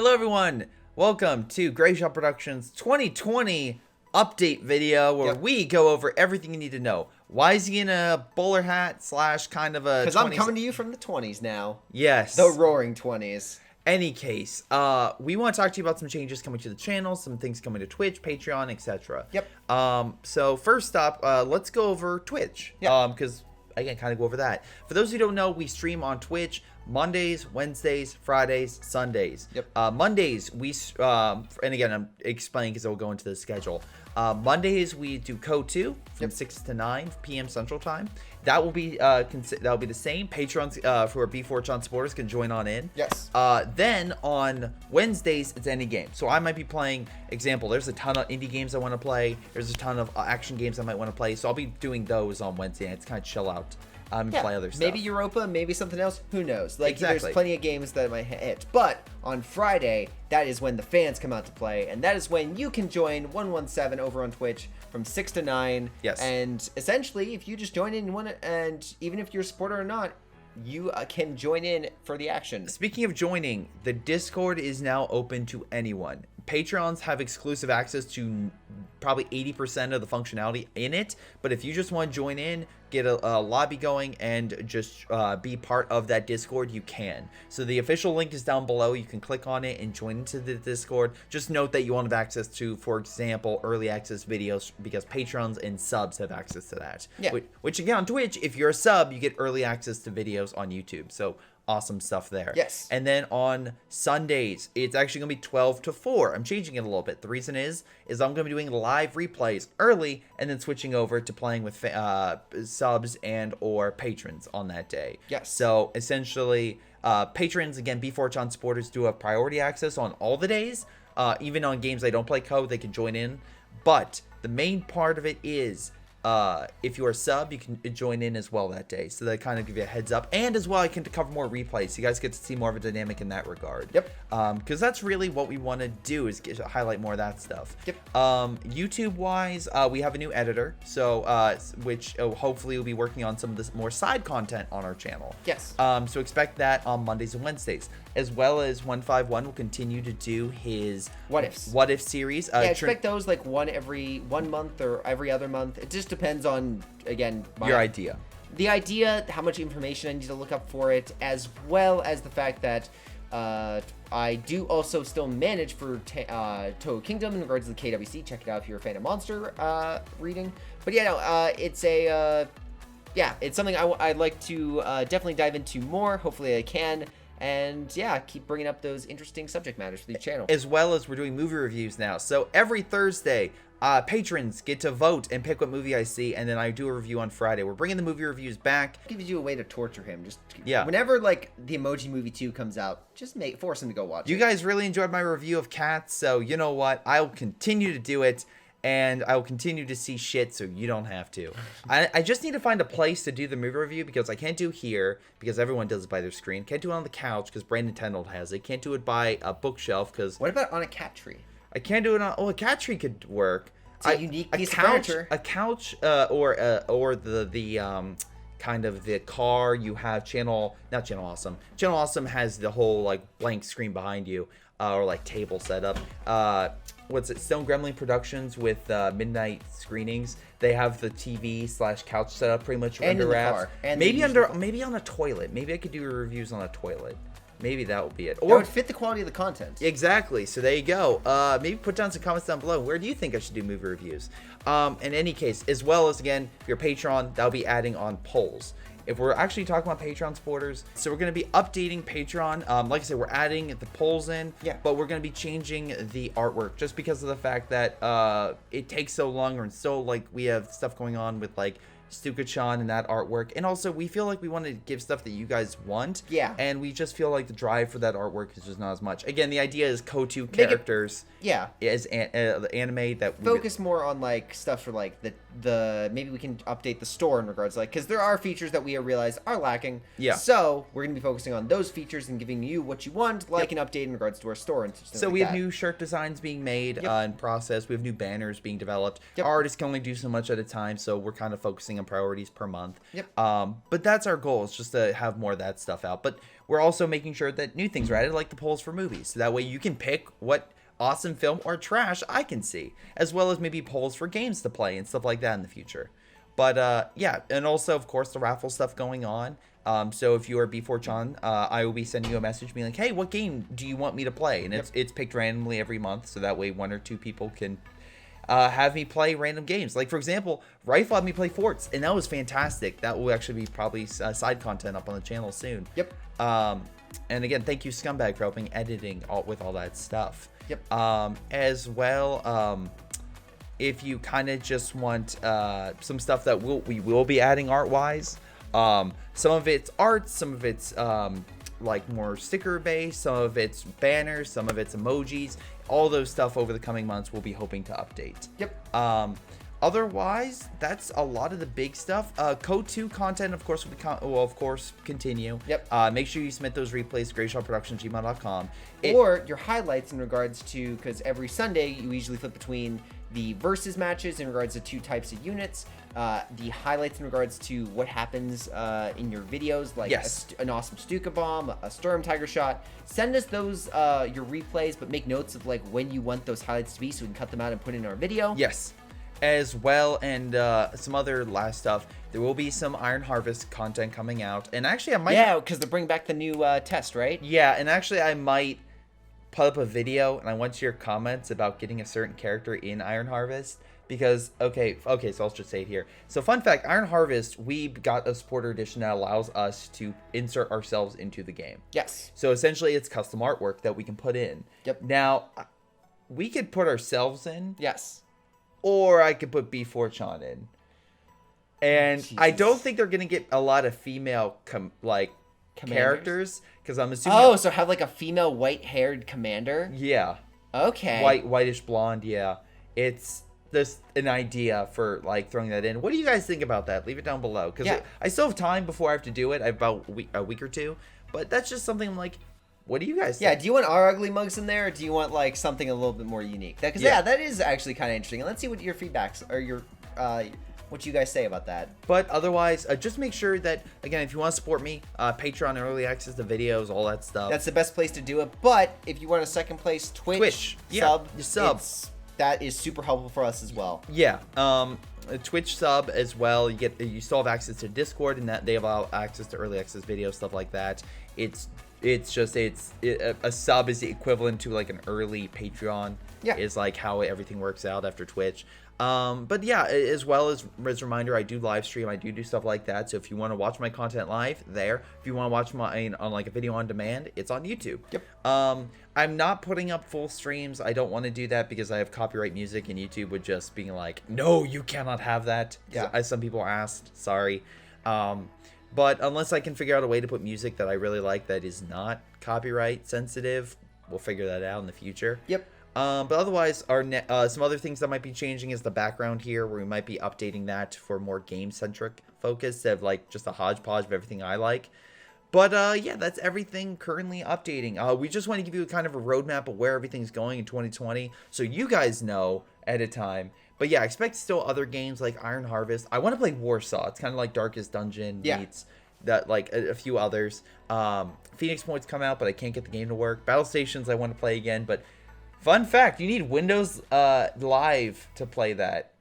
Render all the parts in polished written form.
Hello everyone, welcome to Greyshot Productions 2020 update video where we go over everything you need to know. Why is he in a bowler hat slash kind of a... Because I'm coming to you from the 20s now. Yes. The roaring 20s. Any case, we want to talk to you about some changes coming to the channel, some things coming to Twitch, Patreon, etc. Yep. So first up, let's go over Twitch. Yep. Because I can kind of go over that. For those who don't know, we stream on Twitch Mondays, Wednesdays, Fridays, Sundays. Yep. Mondays, and again, I'm explaining because I'll go into the schedule. Mondays, we do Code 2 from 6 to 9 p.m. Central Time. That will be the same. Patrons who are B4Chan supporters can join on in. Yes. Then on Wednesdays, it's any game. So I might be playing, example, there's a ton of indie games I want to play. There's a ton of action games I might want to play. So I'll be doing those on Wednesday. And it's kind of chill out. Play other stuff. Maybe Europa, maybe something else. Who knows? Like, exactly. There's plenty of games that might hit. But on Friday, that is when the fans come out to play. And that is when you can join 117 over on Twitch from 6 to 9. Yes. And essentially, if you just join in, and even if you're a supporter or not, you can join in for the action. Speaking of joining, the Discord is now open to anyone. Patrons have exclusive access to probably 80% of the functionality in it, but if you just want to join in, get a lobby going, and just be part of that Discord, you can. So the official link is down below. You can click on it and join into the Discord. Just note that you want to have access to, for example, early access videos, because patrons and subs have access to that. Yeah. Which again, on Twitch, if you're a sub, you get early access to videos on YouTube. So awesome stuff there. Yes. And then on Sundays, it's actually going to be 12 to 4. I'm changing it a little bit. The reason is I'm going to be doing live replays early and then switching over to playing with subs and or patrons on that day. Yes. So essentially, patrons, again, B4Chan supporters do have priority access on all the days. Even on games they don't play code, they can join in. But the main part of it is... if you're a sub, you can join in as well that day. So that kind of give you a heads up. And as well, I can cover more replays. So you guys get to see more of a dynamic in that regard. Yep. Because that's really what we want to do, is highlight more of that stuff. Yep. YouTube-wise, we have a new editor. So, which hopefully will be working on some of this more side content on our channel. Yes. So expect that on Mondays and Wednesdays. As well as 151 will continue to do his What Ifs. What If series. Yeah, expect those like one every 1 month or every other month. It just depends on, again, your idea. The idea, how much information I need to look up for it, as well as the fact that I do also still manage for Toho Kingdom in regards to the KWC. Check it out if you're a fan of monster reading. But yeah, no, it's a it's something I'd like to definitely dive into more. Hopefully I can. And yeah, keep bringing up those interesting subject matters for the channel. As well as we're doing movie reviews now. So every Thursday, patrons get to vote and pick what movie I see, and then I do a review on Friday. We're bringing the movie reviews back. Gives you a way to torture him. Just yeah. Whenever like the Emoji Movie 2 comes out, just force him to go watch it. You guys really enjoyed my review of Cats, so you know what? I'll continue to do it. And I will continue to see shit, so you don't have to. I just need to find a place to do the movie review, because I can't do here, because everyone does it by their screen. Can't do it on the couch, because Brandon Tenold has it. Can't do it by a bookshelf, because... What about on a cat tree? I can't do it on... Oh, a cat tree could work. It's a unique piece of furniture. A couch, or the kind of the car you have not Channel Awesome. Channel Awesome has the whole, like, blank screen behind you, or, like, table setup. What's it? Stone Gremlin Productions with midnight screenings. They have the TV/couch setup pretty much under wraps. Maybe on a toilet. Maybe I could do reviews on a toilet. Maybe that would be it. Or that would fit the quality of the content. Exactly. So there you go. Maybe put down some comments down below. Where do you think I should do movie reviews? In any case, as well as, again, if you're a Patreon, that'll be adding on polls. If we're actually talking about Patreon supporters, so we're going to be updating Patreon. Like I said, we're adding the polls in, but we're going to be changing the artwork just because of the fact that it takes so long, and so like we have stuff going on with like Stuka-chan and that artwork, and also we feel like we want to give stuff that you guys want, and we just feel like the drive for that artwork is just not as much. Again, the idea is Kotu characters, is the anime that focus more on like stuff for like the maybe we can update the store in regards like, because there are features that we realize are lacking, so we're gonna be focusing on those features and giving you what you want, like an update in regards to our store and stuff. So we have new shirt designs being made in process. We have new banners being developed. Our artists can only do so much at a time, so we're kind of focusing on priorities per month. Yep. But that's our goal, is just to have more of that stuff out. But we're also making sure that new things are added, like the polls for movies. So that way you can pick what awesome film or trash I can see, as well as maybe polls for games to play and stuff like that in the future. But yeah, and also of course the raffle stuff going on. So if you are B4Chan, I will be sending you a message being like, hey, what game do you want me to play? And it's picked randomly every month, so that way 1 or 2 people can have me play random games. Like, for example, Rilfe had me play Forts, and that was fantastic. That will actually be probably side content up on the channel soon. Yep. And again, thank you, Scumbag, for helping editing with all that stuff. Yep. As well, if you kind of just want some stuff that we will be adding art-wise, some of it's art, some of it's like more sticker based, some of it's banners, some of it's emojis. All those stuff over the coming months we'll be hoping to update. Yep. Otherwise, that's a lot of the big stuff. Code 2 content, of course, will of course continue. Yep. Make sure you submit those replays, greyshotproductions@gmail.com. Or your highlights in regards to, because every Sunday you usually flip between the versus matches in regards to 2 types of units, the highlights in regards to what happens in your videos, like an awesome Stuka bomb, a Storm Tiger shot. Send us those your replays, but make notes of like when you want those highlights to be, so we can cut them out and put it in our video. Yes. As well, and some other last stuff. There will be some Iron Harvest content coming out, and actually I might. Yeah, because they're bringing back the new test, right? Yeah, and actually I might put up a video, and I want your comments about getting a certain character in Iron Harvest. Because okay, so I'll just say it here. So fun fact, Iron Harvest, we got a supporter edition that allows us to insert ourselves into the game. Yes. So essentially, it's custom artwork that we can put in. Yep. Now, we could put ourselves in. Yes. Or I could put B4Chan in. And Jesus. I don't think they're going to get a lot of female, characters. Because I'm assuming... Oh, so have like a female white-haired commander? Yeah. Okay. Whitish blonde, yeah. It's just an idea for, like, throwing that in. What do you guys think about that? Leave it down below. Because I still have time before I have to do it. I have about a week or 2. But that's just something like... What do you guys think? Yeah, do you want our ugly mugs in there, or do you want like something a little bit more unique? Because that is actually kind of interesting. And let's see what your feedbacks or your what you guys say about that. But otherwise, just make sure that, again, if you want to support me, Patreon, early access to videos, all that stuff. That's the best place to do it. But if you want a second place, Twitch sub. That is super helpful for us as well. Yeah. A Twitch sub as well. You still have access to Discord, and that they allow access to early access videos, stuff like that. A sub is the equivalent to like an early Patreon. Yeah. Is like how everything works out after Twitch. But yeah, as well as a reminder, I do live stream. I do stuff like that. So if you want to watch my content live, there. If you want to watch mine on like a video on demand, it's on YouTube. Yep. I'm not putting up full streams. I don't want to do that because I have copyright music, and YouTube would just be like, no, you cannot have that. Yeah. As some people asked. Sorry. But unless I can figure out a way to put music that I really like that is not copyright sensitive, we'll figure that out in the future. Yep. But otherwise, some other things that might be changing is the background here, where we might be updating that for more game-centric focus, instead of like just a hodgepodge of everything I like. But yeah, that's everything currently updating. We just want to give you kind of a roadmap of where everything's going in 2020, so you guys know at a time. But yeah, expect still other games like Iron Harvest. I want to play Warsaw. It's kind of like Darkest Dungeon meets that, like a few others. Phoenix Point's come out, but I can't get the game to work. Battle Stations I want to play again, but fun fact, you need Windows Live to play that.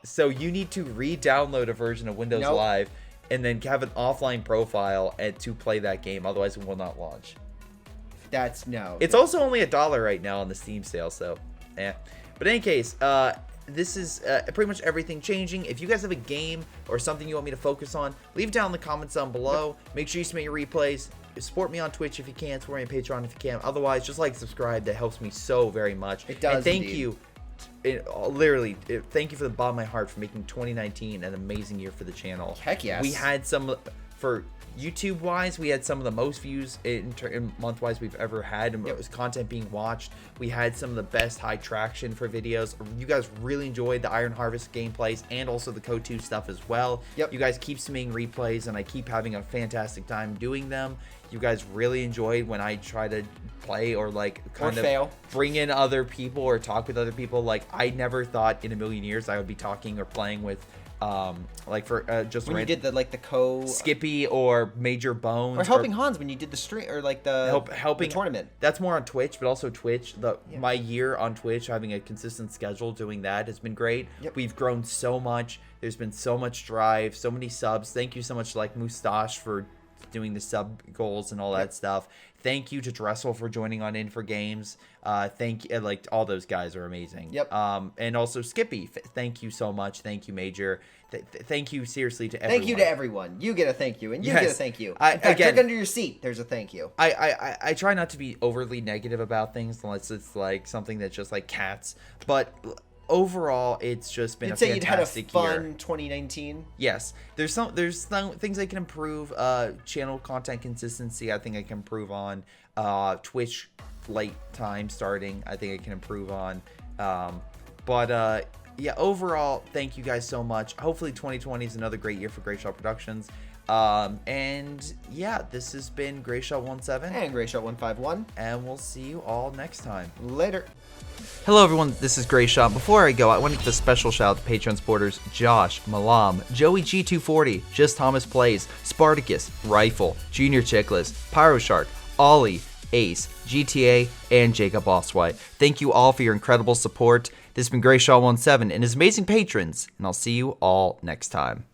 So you need to re-download a version of Windows Live and then have an offline profile to play that game. Otherwise, it will not launch. It's also only $1 right now on the Steam sale, so But in any case, this is pretty much everything changing. If you guys have a game or something you want me to focus on, leave it down in the comments down below. Make sure you submit your replays. Support me on Twitch if you can. Support me on Patreon if you can. Otherwise, just like, subscribe. That helps me so very much. It does. And thank you. Thank you from the bottom of my heart for making 2019 an amazing year for the channel. Heck yes. We had for YouTube wise, we had some of the most views in month wise we've ever had, and it was content being watched. We had some of the best high traction for videos. You guys really enjoyed the Iron Harvest gameplays and also the Code 2 stuff as well. You guys keep submitting replays, and I keep having a fantastic time doing them. You guys really enjoyed when I try to play or like kind of bring in other people or talk with other people. Like, I never thought in a million years I would be talking or playing with Like for just when you did the Skippy or Major Bones, or Helping Hans when you did the stream or like the helping the tournament. That's more on Twitch, but also Twitch. My year on Twitch, having a consistent schedule doing that has been great. Yep. We've grown so much. There's been so much drive, so many subs. Thank you so much, like Mustache, for doing the sub goals and all that stuff. Thank you to JrChicklis for joining on In for Games. Thank you, like all those guys are amazing. Yep. And also Skippy, thank you so much. Thank you, Major. Thank you seriously to everyone. Thank you to everyone. You get a thank you, and you get a thank you. In fact, again, click under your seat. There's a thank you. I try not to be overly negative about things unless it's like something that's just like cats. But overall, it's just been a fantastic year. You'd say you'd had a fun 2019. Yes, there's some things I can improve. Channel content consistency, I think I can improve on. Twitch late time starting, I think I can improve on. Yeah, overall, thank you guys so much. Hopefully 2020 is another great year for Greyshot Productions. And yeah, this has been Greyshot17 and Greyshot151, and we'll see you all next time. Later. Hello everyone, this is Greyshot. Before I go, I want to give a special shout out to Patreon supporters Josh, Milam, Joey G240, Just Thomas Plays, Spartycus, Rifle, JrChicklis, Pyroshark, Ollie, Ace, GTA, and Jakub Osweight. Thank you all for your incredible support. This has been Greyshot17 and his amazing patrons, and I'll see you all next time.